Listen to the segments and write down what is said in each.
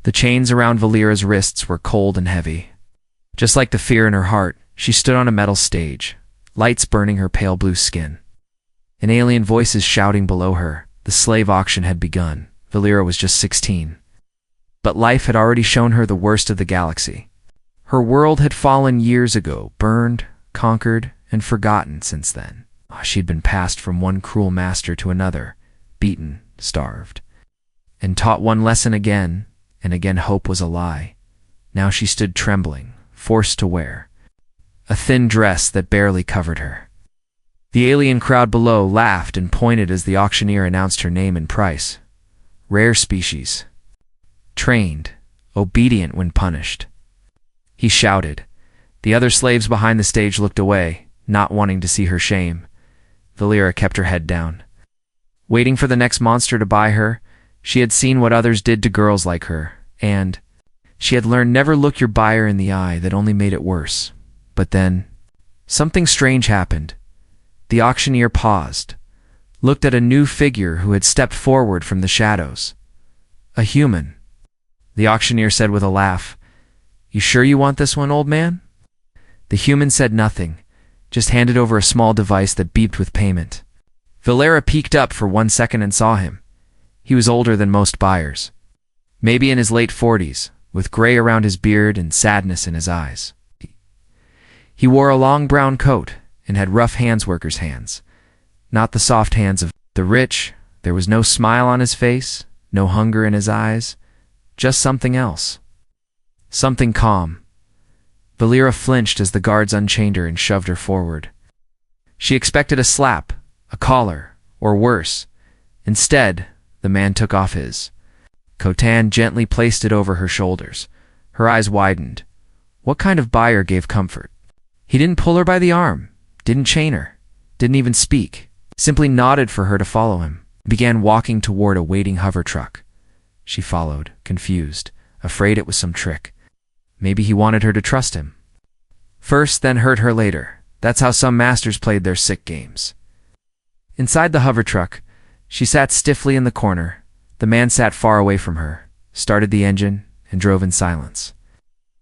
The chains around Valera's wrists were cold and heavy. Just like the fear in her heart, she stood on a metal stage, lights burning her pale blue skin. An alien voices shouting below her. The slave auction had begun. Valera was just 16. But life had already shown her the worst of the galaxy. Her world had fallen years ago, burned, conquered, and forgotten since then. She'd been passed from one cruel master to another, beaten, starved, and taught one lesson again, and again hope was a lie. Now she stood trembling, forced to wear a thin dress that barely covered her. The alien crowd below laughed and pointed as the auctioneer announced her name and price. Rare species. Trained, obedient when punished. He shouted. The other slaves behind the stage looked away, not wanting to see her shame. Valera kept her head down. Waiting for the next monster to buy her, she had seen what others did to girls like her, and she had learned never look your buyer in the eye. That only made it worse. But then, something strange happened. The auctioneer paused, looked at a new figure who had stepped forward from the shadows. A human. The auctioneer said with a laugh, "You sure you want this one, old man?" The human said nothing, just handed over a small device that beeped with payment. Valera peeked up for 1 second and saw him. He was older than most buyers. Maybe in his late 40s, with gray around his beard and sadness in his eyes. He wore a long brown coat and had rough workers' hands. Not the soft hands of the rich. There was no smile on his face, no hunger in his eyes, just something else. Something calm. Valera flinched as the guards unchained her and shoved her forward. She expected a slap, a collar, or worse. Instead, the man took off his coat and gently placed it over her shoulders. Her eyes widened. What kind of buyer gave comfort? He didn't pull her by the arm, didn't chain her, didn't even speak, simply nodded for her to follow him, began walking toward a waiting hover truck. She followed, confused, afraid it was some trick. Maybe he wanted her to trust him. First, then hurt her later. That's how some masters played their sick games. Inside the hover truck, she sat stiffly in the corner. The man sat far away from her, started the engine, and drove in silence.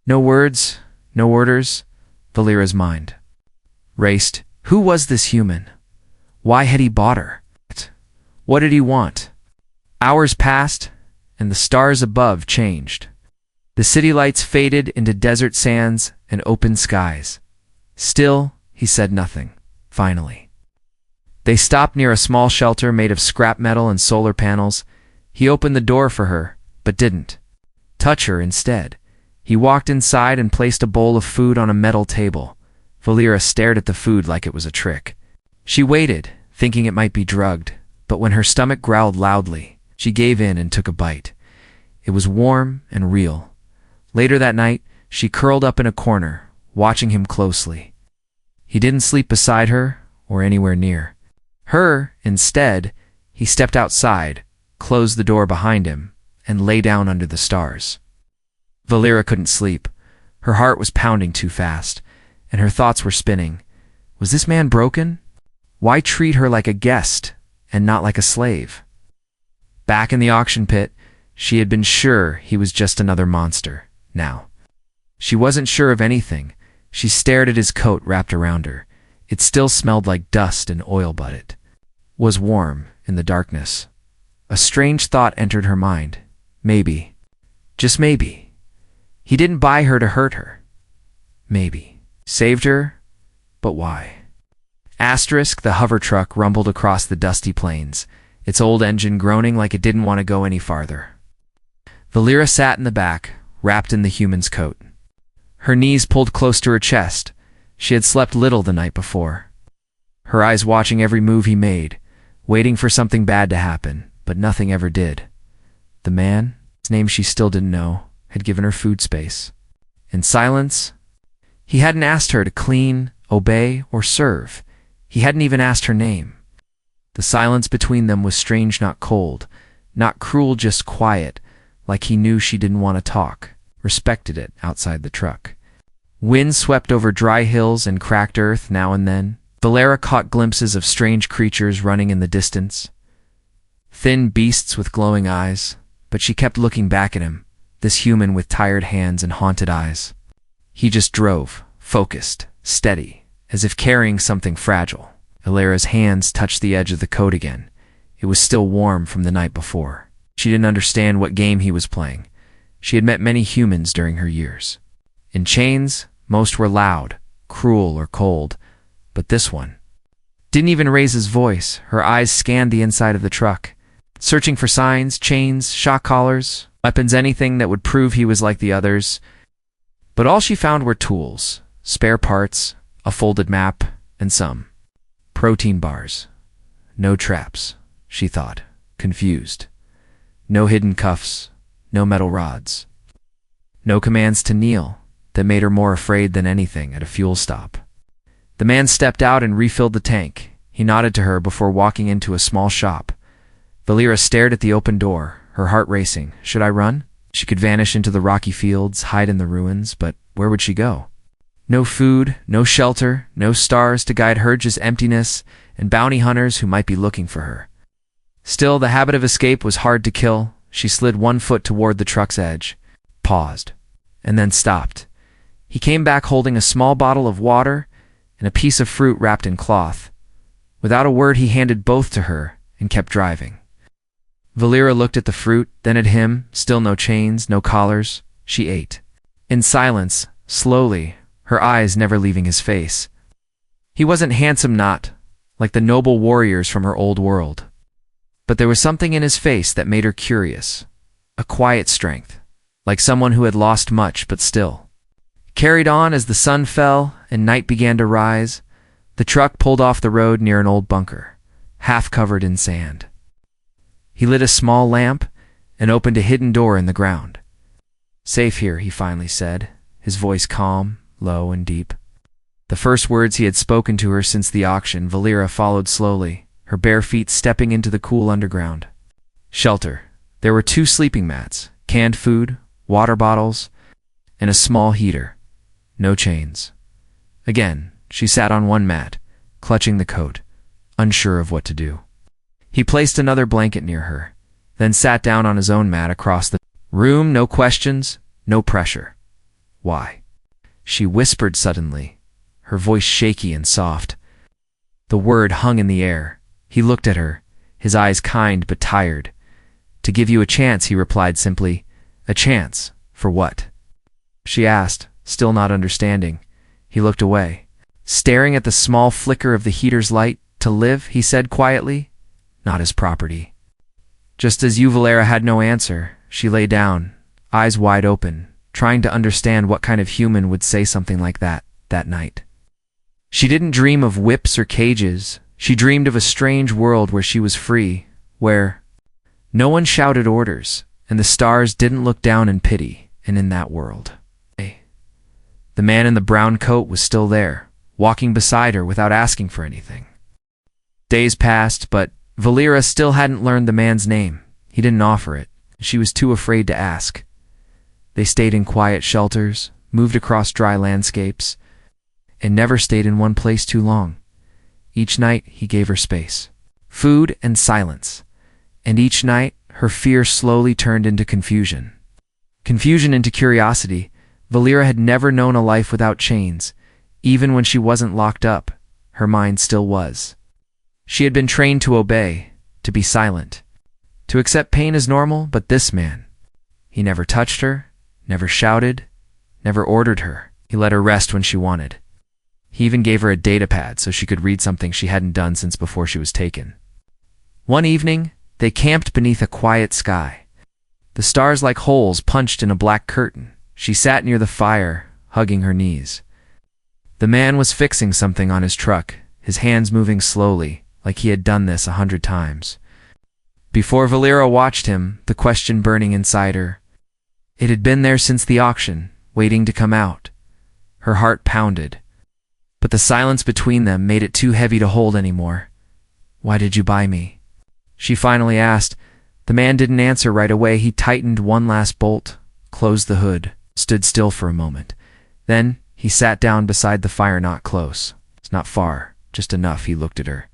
No words, no orders. Valera's mind raced. Who was this human? Why had he bought her? What did he want? Hours passed, and the stars above changed. The city lights faded into desert sands and open skies. Still, he said nothing, finally. They stopped near a small shelter made of scrap metal and solar panels. He opened the door for her, but didn't touch her instead. He walked inside and placed a bowl of food on a metal table. Valera stared at the food like it was a trick. She waited, thinking it might be drugged, but when her stomach growled loudly, she gave in and took a bite. It was warm and real. Later that night, she curled up in a corner, watching him closely. He didn't sleep beside her or anywhere near her. Instead, he stepped outside, closed the door behind him, and lay down under the stars. Valera couldn't sleep. Her heart was pounding too fast, and her thoughts were spinning. Was this man broken? Why treat her like a guest and not like a slave? Back in the auction pit, she had been sure he was just another monster. Now, she wasn't sure of anything. She stared at his coat wrapped around her. It still smelled like dust and oil, but it was warm in the darkness. A strange thought entered her mind. Maybe, just maybe, he didn't buy her to hurt her. Maybe. Saved her? But why? Asterisk, the hover truck rumbled across the dusty plains, its old engine groaning like it didn't want to go any farther. Valera sat in the back, wrapped in the human's coat. Her knees pulled close to her chest. She had slept little the night before. Her eyes watching every move he made, waiting for something bad to happen, but nothing ever did. The man, his name she still didn't know, had given her food space. In silence, he hadn't asked her to clean, obey, or serve. He hadn't even asked her name. The silence between them was strange, not cold, not cruel, just quiet, like he knew she didn't want to talk, respected it outside the truck. Wind swept over dry hills and cracked earth now and then. Valera caught glimpses of strange creatures running in the distance. Thin beasts with glowing eyes, but she kept looking back at him, this human with tired hands and haunted eyes. He just drove, focused, steady, as if carrying something fragile. Valera's hands touched the edge of the coat again. It was still warm from the night before. She didn't understand what game he was playing. She had met many humans during her years. In chains, most were loud, cruel, or cold, but this one didn't even raise his voice. Her eyes scanned the inside of the truck, searching for signs, chains, shock collars, weapons, anything that would prove he was like the others. But all she found were tools, spare parts, a folded map, and some protein bars. No traps, she thought, confused. No hidden cuffs, no metal rods. No commands to kneel that made her more afraid than anything at a fuel stop. The man stepped out and refilled the tank. He nodded to her before walking into a small shop. Valera stared at the open door, her heart racing. Should I run? She could vanish into the rocky fields, hide in the ruins, but where would she go? No food, no shelter, no stars to guide her, just emptiness and bounty hunters who might be looking for her. Still, the habit of escape was hard to kill. She slid one foot toward the truck's edge, paused, and then stopped. He came back holding a small bottle of water and a piece of fruit wrapped in cloth. Without a word, he handed both to her and kept driving. Valera looked at the fruit, then at him, still no chains, no collars. She ate. In silence, slowly, her eyes never leaving his face. He wasn't handsome, not like the noble warriors from her old world. But there was something in his face that made her curious. A quiet strength, like someone who had lost much but still carried on. As the sun fell and night began to rise, the truck pulled off the road near an old bunker, half covered in sand. He lit a small lamp and opened a hidden door in the ground. Safe here, he finally said, his voice calm, low, and deep. The first words he had spoken to her since the auction. Valera followed slowly, her bare feet stepping into the cool underground. Shelter. There were 2 sleeping mats, canned food, water bottles, and a small heater. No chains. Again, she sat on one mat, clutching the coat, unsure of what to do. He placed another blanket near her, then sat down on his own mat across the room. No questions, no pressure. Why? She whispered suddenly, her voice shaky and soft. The word hung in the air. He looked at her, his eyes kind but tired. To give you a chance, he replied simply. A chance? For what? She asked, still not understanding. He looked away, staring at the small flicker of the heater's light. To live, he said quietly. Not his property. Just as Valera had no answer, she lay down, eyes wide open, trying to understand what kind of human would say something like that night. She didn't dream of whips or cages. She dreamed of a strange world where she was free, where no one shouted orders, and the stars didn't look down in pity. And in that world, the man in the brown coat was still there, walking beside her without asking for anything. Days passed, but Valera still hadn't learned the man's name. He didn't offer it. She was too afraid to ask. They stayed in quiet shelters, moved across dry landscapes, and never stayed in one place too long. Each night, he gave her space, food, and silence. And each night, her fear slowly turned into confusion. Confusion into curiosity. Valera had never known a life without chains. Even when she wasn't locked up, her mind still was. She had been trained to obey, to be silent, to accept pain as normal. But this man, he never touched her, never shouted, never ordered her. He let her rest when she wanted. He even gave her a data pad so she could read something she hadn't done since before she was taken. One evening, they camped beneath a quiet sky. The stars like holes punched in a black curtain. She sat near the fire, hugging her knees. The man was fixing something on his truck, his hands moving slowly, like he had done this 100 times. Before Valera watched him, the question burning inside her. It had been there since the auction, waiting to come out. Her heart pounded. But the silence between them made it too heavy to hold anymore. Why did you buy me? She finally asked. The man didn't answer right away. He tightened one last bolt, closed the hood, stood still for a moment. Then he sat down beside the fire, not close. It's not far, just enough. He looked at her.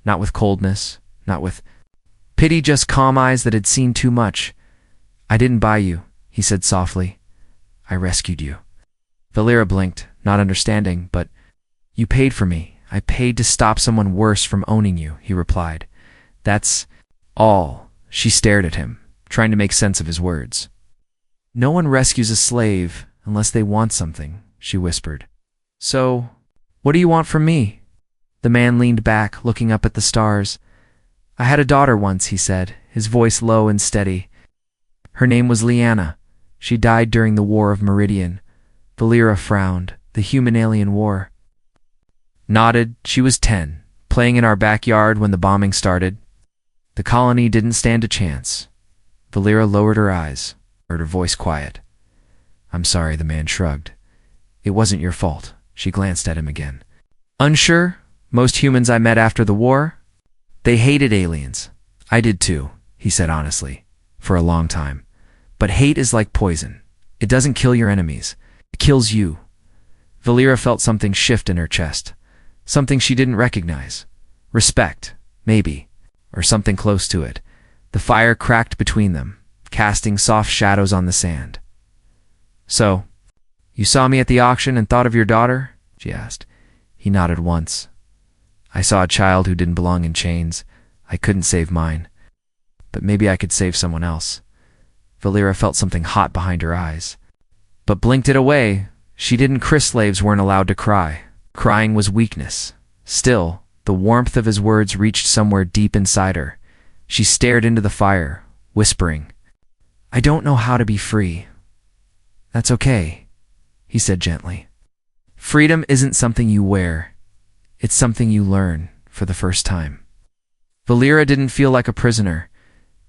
Not with coldness, not with pity, just calm eyes that had seen too much. I didn't buy you. he said softly. I rescued you. Valera blinked, not understanding, but you paid for me. I paid to stop someone worse from owning you, he replied. That's all. She stared at him, trying to make sense of his words. No one rescues a slave unless they want something, she whispered. So, what do you want from me? The man leaned back, looking up at the stars. I had a daughter once, he said, his voice low and steady. Her name was Liana. She died during the War of Meridian. Valera frowned. The human-alien war. Nodded. She was 10, playing in our backyard when the bombing started. The colony didn't stand a chance. Valera lowered her eyes, heard her voice quiet. I'm sorry, the man shrugged. It wasn't your fault. She glanced at him again. Unsure? Most humans I met after the war? They hated aliens. I did too, he said honestly, for a long time. But hate is like poison. It doesn't kill your enemies. It kills you. Valera felt something shift in her chest. Something she didn't recognize. Respect, maybe, or something close to it. The fire cracked between them, casting soft shadows on the sand. So, you saw me at the auction and thought of your daughter? She asked. He nodded once. I saw a child who didn't belong in chains. I couldn't save mine. But maybe I could save someone else. Valera felt something hot behind her eyes, but blinked it away. She didn't. Slaves weren't allowed to cry. Crying was weakness. Still, the warmth of his words reached somewhere deep inside her. She stared into the fire, whispering, I don't know how to be free. That's okay, he said gently. Freedom isn't something you wear. It's something you learn for the first time. Valera didn't feel like a prisoner.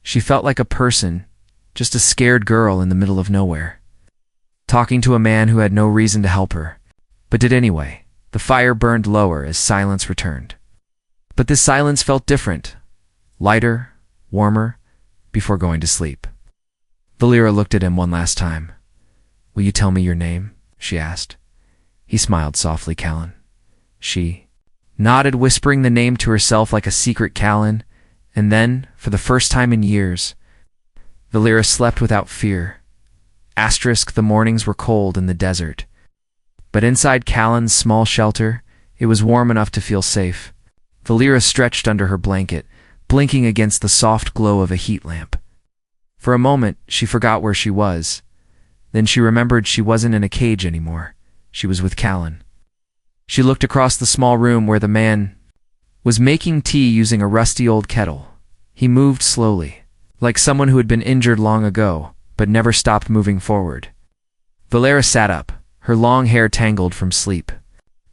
She felt like a person, just a scared girl in the middle of nowhere, talking to a man who had no reason to help her, but did anyway. The fire burned lower as silence returned. But this silence felt different, lighter, warmer, before going to sleep. Valera looked at him one last time. Will you tell me your name? She asked. He smiled softly. Callan. She nodded, whispering the name to herself like a secret. Callan. And then, for the first time in years, Valera slept without fear. The mornings were cold in the desert. But inside Callan's small shelter, it was warm enough to feel safe. Valera stretched under her blanket, blinking against the soft glow of a heat lamp. For a moment, she forgot where she was. Then she remembered she wasn't in a cage anymore. She was with Callan. She looked across the small room where the man was making tea using a rusty old kettle. He moved slowly, like someone who had been injured long ago, but never stopped moving forward. Valera sat up, her long hair tangled from sleep.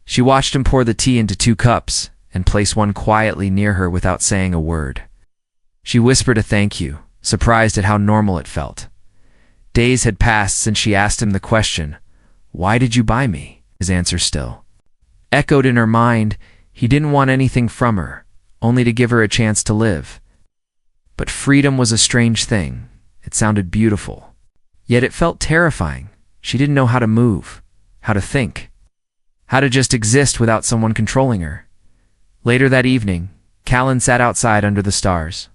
She watched him pour the tea into 2 cups and place one quietly near her without saying a word. She whispered a thank you, surprised at how normal it felt. Days had passed since she asked him the question, Why did you buy me? His answer still echoed in her mind. He didn't want anything from her, only to give her a chance to live. But freedom was a strange thing. It sounded beautiful, yet it felt terrifying. She didn't know how to move, how to think, how to just exist without someone controlling her. Later that evening, Callan sat outside under the stars.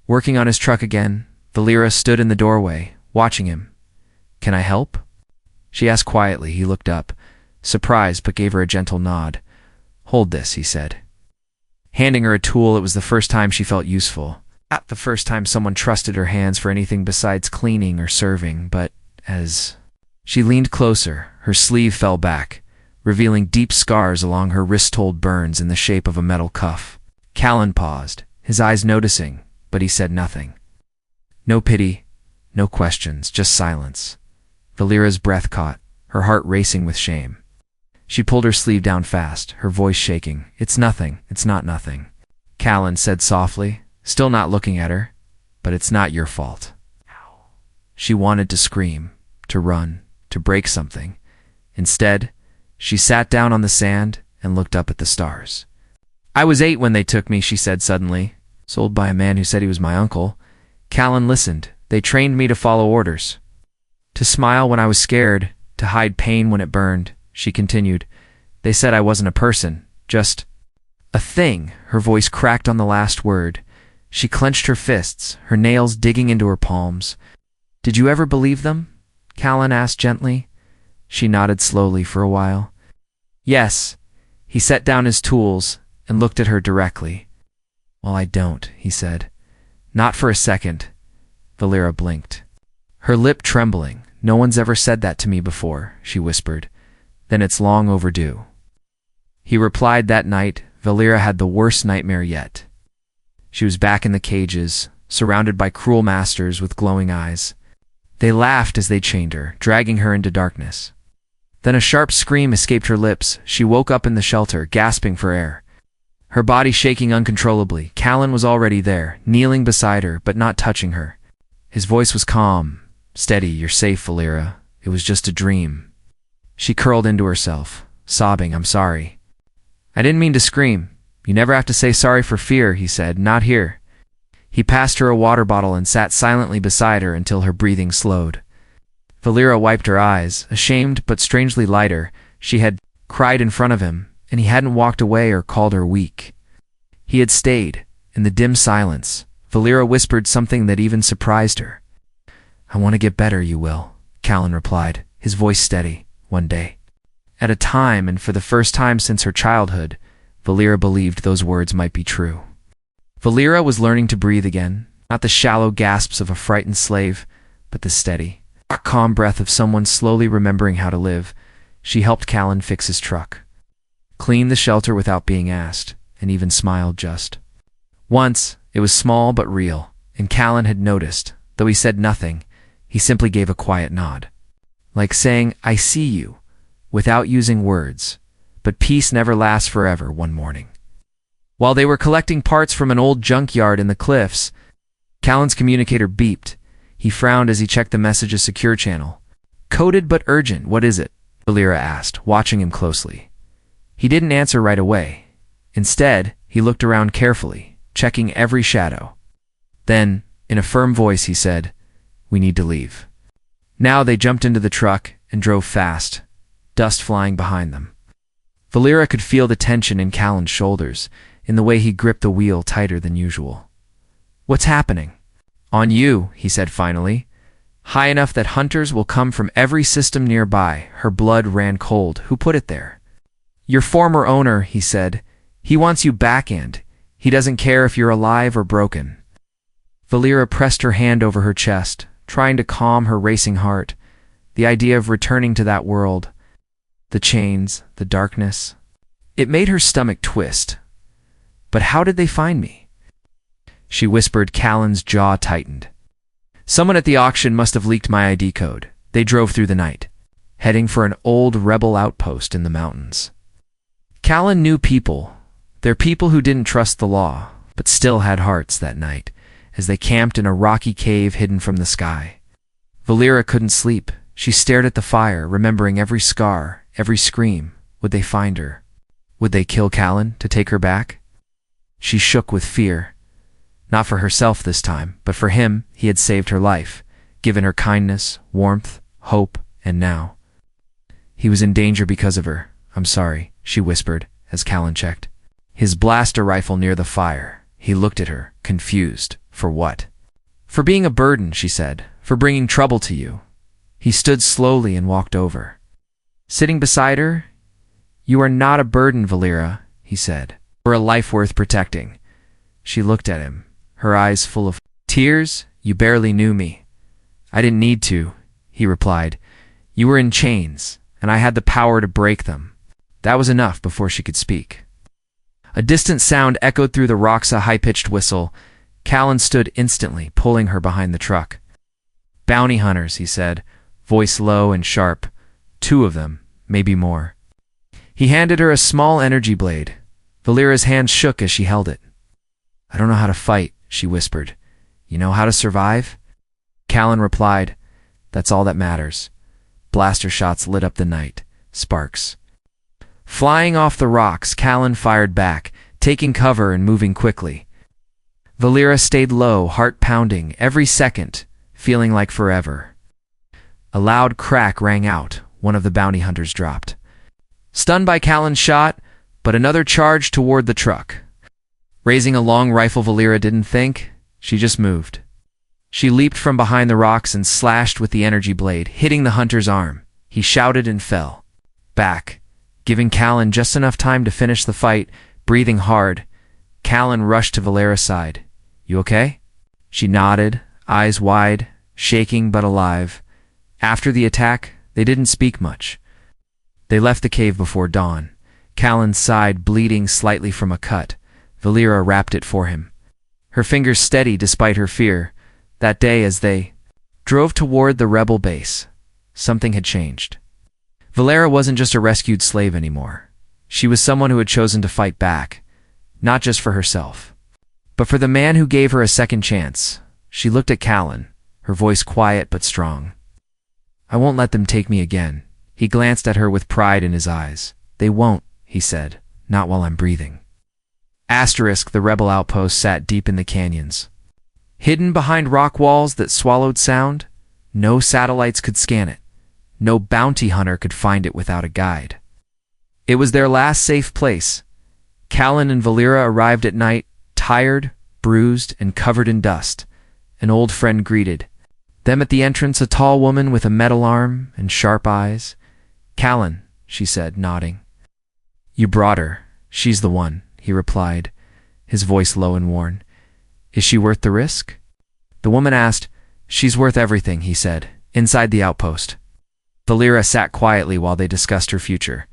Working on his truck again, Valera stood in the doorway, watching him. Can I help? She asked quietly. He looked up, surprised, but gave her a gentle nod. Hold this, he said. Handing her a tool, it was the first time she felt useful. Not the first time someone trusted her hands for anything besides cleaning or serving, but as she leaned closer, her sleeve fell back, revealing deep scars along her wrist-hold burns in the shape of a metal cuff. Callan paused, his eyes noticing, but he said nothing. No pity, no questions, just silence. Valera's breath caught, her heart racing with shame. She pulled her sleeve down fast, her voice shaking. It's nothing, it's not nothing. Callan said softly, still not looking at her, but it's not your fault. She wanted to scream, to run, to break something. Instead, she sat down on the sand and looked up at the stars. I was 8 when they took me, she said suddenly. Sold by a man who said he was my uncle. Callan listened. They trained me to follow orders. To smile when I was scared, to hide pain when it burned, she continued. They said I wasn't a person, just a thing. Her voice cracked on the last word. She clenched her fists, her nails digging into her palms. Did you ever believe them? Callan asked gently. She nodded slowly for a while. Yes. He set down his tools and looked at her directly. Well, I don't, he said. Not for a second. Valera blinked. Her lip trembling. No one's ever said that to me before, she whispered. Then it's long overdue. He replied that night. Valera had the worst nightmare yet. She was back in the cages, surrounded by cruel masters with glowing eyes. They laughed as they chained her, dragging her into darkness. Then a sharp scream escaped her lips. She woke up in the shelter, gasping for air. Her body shaking uncontrollably. Callan was already there, kneeling beside her, but not touching her. His voice was calm. Steady, you're safe, Valera. It was just a dream. She curled into herself, sobbing, I'm sorry. I didn't mean to scream. You never have to say sorry for fear, he said, not here. He passed her a water bottle and sat silently beside her until her breathing slowed. Valera wiped her eyes, ashamed but strangely lighter. She had cried in front of him, and he hadn't walked away or called her weak. He had stayed. In the dim silence, Valera whispered something that even surprised her. I want to get better, you will, Callan replied, his voice steady, one day. At a time, and for the first time since her childhood, Valera believed those words might be true. Valera was learning to breathe again, not the shallow gasps of a frightened slave, but the steady, calm breath of someone slowly remembering how to live. She helped Callan fix his truck, cleaned the shelter without being asked, and even smiled just. Once, it was small but real, and Callan had noticed. Though he said nothing, he simply gave a quiet nod, like saying, I see you, without using words. But peace never lasts forever. One morning, while they were collecting parts from an old junkyard in the cliffs, Callan's communicator beeped. He frowned as he checked the message's secure channel. Coded but urgent, what is it? Valera asked, watching him closely. He didn't answer right away. Instead, he looked around carefully, checking every shadow. Then, in a firm voice, he said, We need to leave. Now they jumped into the truck and drove fast, dust flying behind them. Valera could feel the tension in Callan's shoulders, in the way he gripped the wheel tighter than usual. What's happening? On you, he said finally. High enough that hunters will come from every system nearby. Her blood ran cold. Who put it there? Your former owner, he said. He wants you back, and he doesn't care if you're alive or broken. Valera pressed her hand over her chest, trying to calm her racing heart. The idea of returning to that world, the chains, the darkness, it made her stomach twist. But how did they find me? She whispered. Callan's jaw tightened. Someone at the auction must have leaked my ID code. They drove through the night, heading for an old rebel outpost in the mountains. Callan knew people. They're people who didn't trust the law, but still had hearts that night, as they camped in a rocky cave hidden from the sky. Valera couldn't sleep. She stared at the fire, remembering every scar, every scream. Would they find her? Would they kill Callan to take her back? She shook with fear. Not for herself this time, but for him. He had saved her life, given her kindness, warmth, hope, and now he was in danger because of her. I'm sorry, she whispered, as Callan checked his blaster rifle near the fire. He looked at her, confused. For what? For being a burden, she said. For bringing trouble to you. He stood slowly and walked over. Sitting beside her, You are not a burden, Valera, he said. For a life worth protecting. She looked at him, her eyes full of tears. You barely knew me. I didn't need to, he replied. You were in chains, and I had the power to break them. That was enough before she could speak. A distant sound echoed through the rocks, a high-pitched whistle. Callan stood instantly, pulling her behind the truck. Bounty hunters, he said, voice low and sharp. 2 of them, maybe more. He handed her a small energy blade. Valera's hand shook as she held it. I don't know how to fight, she whispered. You know how to survive? Callan replied, That's all that matters. Blaster shots lit up the night. Sparks. Flying off the rocks, Callan fired back, taking cover and moving quickly. Valera stayed low, heart pounding, every second, feeling like forever. A loud crack rang out. One of the bounty hunters dropped. Stunned by Callan's shot, but another charged toward the truck. Raising a long rifle, Valera didn't think. She just moved. She leaped from behind the rocks and slashed with the energy blade, hitting the hunter's arm. He shouted and fell back, giving Callan just enough time to finish the fight. Breathing hard, Callan rushed to Valera's side. "You okay?" She nodded, eyes wide, shaking but alive. After the attack, they didn't speak much. They left the cave before dawn. Callan sighed, bleeding slightly from a cut. Valera wrapped it for him. Her fingers steady despite her fear. That day, as they drove toward the rebel base, something had changed. Valera wasn't just a rescued slave anymore. She was someone who had chosen to fight back, not just for herself, but for the man who gave her a second chance. She looked at Callan, her voice quiet but strong. "I won't let them take me again." He glanced at her with pride in his eyes. "They won't," he said, "not while I'm breathing." The rebel outpost sat deep in the canyons. Hidden behind rock walls that swallowed sound, no satellites could scan it. No bounty hunter could find it without a guide. It was their last safe place. Callan and Valera arrived at night, tired, bruised, and covered in dust. An old friend greeted them at the entrance, a tall woman with a metal arm and sharp eyes. "Callan," she said, nodding. "You brought her. She's the one," he replied, his voice low and worn. "Is she worth the risk?" The woman asked. "She's worth everything," he said. Inside the outpost, Valera sat quietly while they discussed her future.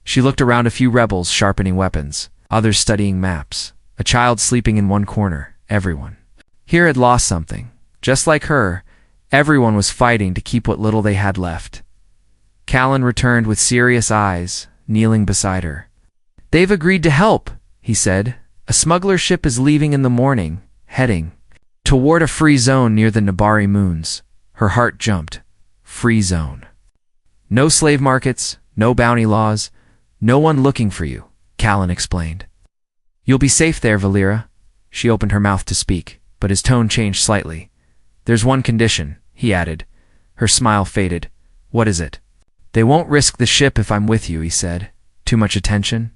She looked around, a few rebels sharpening weapons, others studying maps, a child sleeping in one corner. Everyone here had lost something. Just like her, everyone was fighting to keep what little they had left. Callan returned with serious eyes, kneeling beside her. "They've agreed to help," he said. "A smuggler ship is leaving in the morning, heading toward a free zone near the Nabari moons." Her heart jumped. Free zone. No slave markets, no bounty laws, no one looking for you, Callan explained. "You'll be safe there, Valera." She opened her mouth to speak, but his tone changed slightly. "There's one condition," he added. Her smile faded. "What is it?" "They won't risk the ship if I'm with you," he said. "Too much attention?"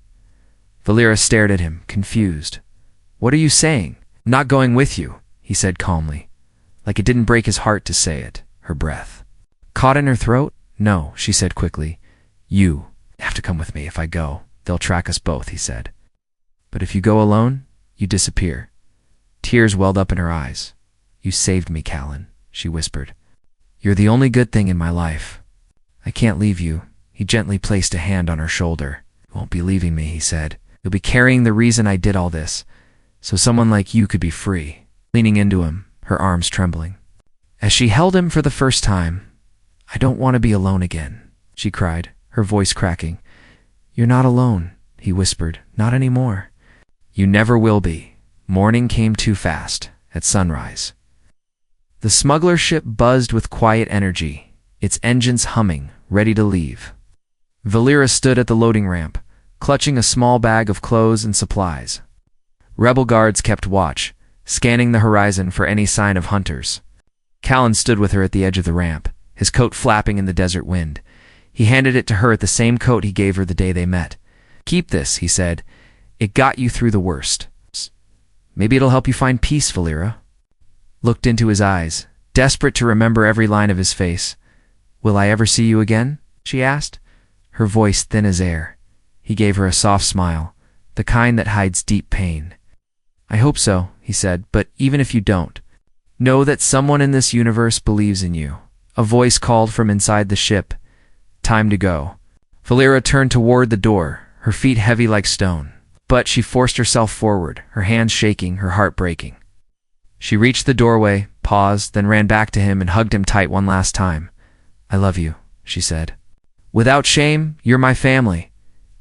Valera stared at him, confused. "What are you saying?" "Not going with you," he said calmly, like it didn't break his heart to say it. Her breath caught in her throat. "No," she said quickly. "You have to come with me. If I go, they'll track us both," he said. "But if you go alone, you disappear." Tears welled up in her eyes. "You saved me, Callan," she whispered. "You're the only good thing in my life. I can't leave you." He gently placed a hand on her shoulder. "You won't be leaving me," he said. "You'll be carrying the reason I did all this, so someone like you could be free." Leaning into him, her arms trembling. As she held him for the first time, "I don't want to be alone again," she cried, her voice cracking. "You're not alone," he whispered. "Not anymore." "You never will be." Morning came too fast. At sunrise, the smuggler ship buzzed with quiet energy, its engines humming, ready to leave. Valera stood at the loading ramp, clutching a small bag of clothes and supplies. Rebel guards kept watch, scanning the horizon for any sign of hunters. Callan stood with her at the edge of the ramp, his coat flapping in the desert wind. He handed it to her, the same coat he gave her the day they met. "Keep this," he said. "It got you through the worst. Maybe it'll help you find peace." Valera looked into his eyes, desperate to remember every line of his face. "Will I ever see you again?" she asked, her voice thin as air. He gave her a soft smile, the kind that hides deep pain. "I hope so," he said, "but even if you don't, know that someone in this universe believes in you." A voice called from inside the ship. "Time to go." Valera turned toward the door, her feet heavy like stone. But she forced herself forward, her hands shaking, her heart breaking. She reached the doorway, paused, then ran back to him and hugged him tight one last time. "I love you," she said. "Without shame, you're my family."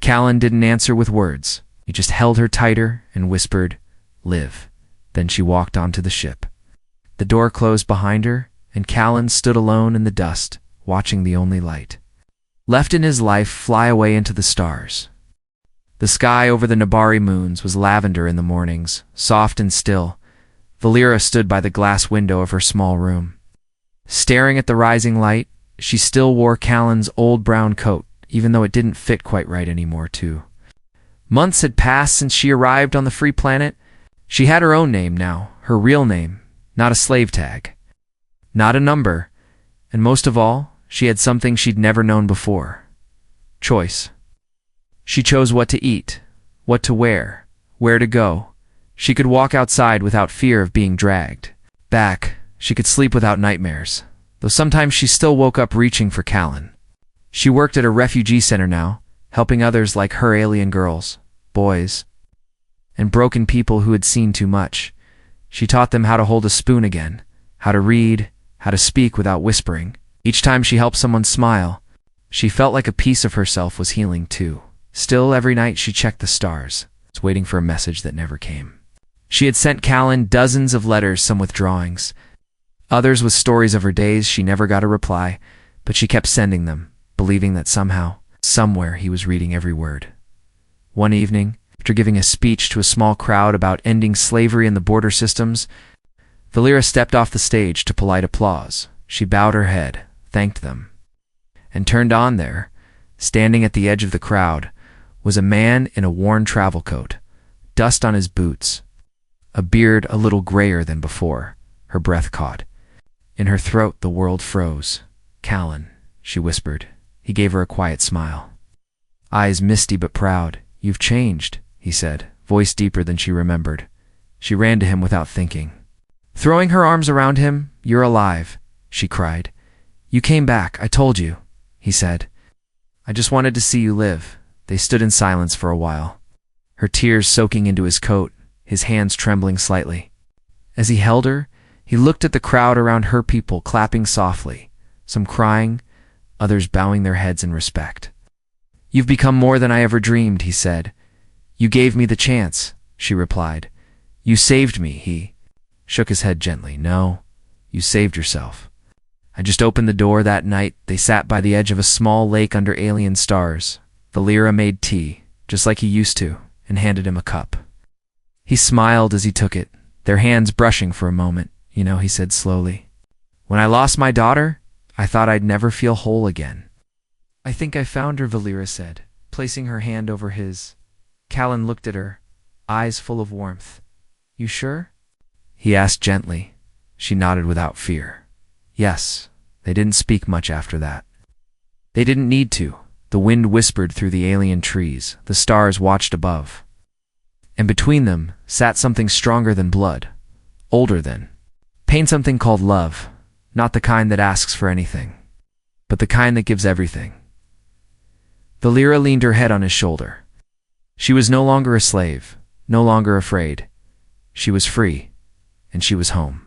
Callan didn't answer with words. He just held her tighter and whispered, "Live." Then she walked onto the ship. The door closed behind her, and Callan stood alone in the dust, watching the only light left in his life fly away into the stars. The sky over the Nabari moons was lavender in the mornings, soft and still. Valera stood by the glass window of her small room. Staring at the rising light, she still wore Callan's old brown coat, even though it didn't fit quite right anymore, too. Months had passed since she arrived on the free planet. She had her own name now, her real name, not a slave tag. Not a number, and most of all, she had something she'd never known before. Choice. She chose what to eat, what to wear, where to go. She could walk outside without fear of being dragged back. She could sleep without nightmares, though sometimes she still woke up reaching for Callan. She worked at a refugee center now, helping others like her alien girls, boys, and broken people who had seen too much. She taught them how to hold a spoon again, how to read, how to speak without whispering. Each time she helped someone smile, she felt like a piece of herself was healing too. Still, every night she checked the stars, waiting for a message that never came. She had sent Callan dozens of letters, some with drawings, others with stories of her days. She never got a reply, but she kept sending them, believing that somehow, somewhere, he was reading every word. One evening, after giving a speech to a small crowd about ending slavery in the border systems, Valera stepped off the stage to polite applause. She bowed her head, thanked them, and turned on. There, standing at the edge of the crowd, was a man in a worn travel coat, dust on his boots, a beard a little grayer than before. Her breath caught. In her throat the world froze. "Callan," she whispered. He gave her a quiet smile. Eyes misty but proud. "You've changed," he said, voice deeper than she remembered. She ran to him without thinking. Throwing her arms around him, "You're alive," she cried. "You came back, I told you," he said. "I just wanted to see you live." They stood in silence for a while, her tears soaking into his coat, his hands trembling slightly. As he held her, he looked at the crowd around her, people clapping softly, some crying, others bowing their heads in respect. "You've become more than I ever dreamed," he said. "You gave me the chance," she replied. "You saved me," he shook his head gently. "No, you saved yourself. I just opened the door." That night, they sat by the edge of a small lake under alien stars. Valera made tea, just like he used to, and handed him a cup. He smiled as he took it, their hands brushing for a moment. "You know," he said slowly, "when I lost my daughter, I thought I'd never feel whole again." "I think I found her," Valera said, placing her hand over his. Callan looked at her, eyes full of warmth. "You sure?" he asked gently. She nodded without fear. Yes. They didn't speak much after that. They didn't need to. The wind whispered through the alien trees. The stars watched above. And between them sat something stronger than blood, older than pain, something called love, not the kind that asks for anything, but the kind that gives everything. Valera leaned her head on his shoulder. She was no longer a slave, no longer afraid. She was free, and she was home.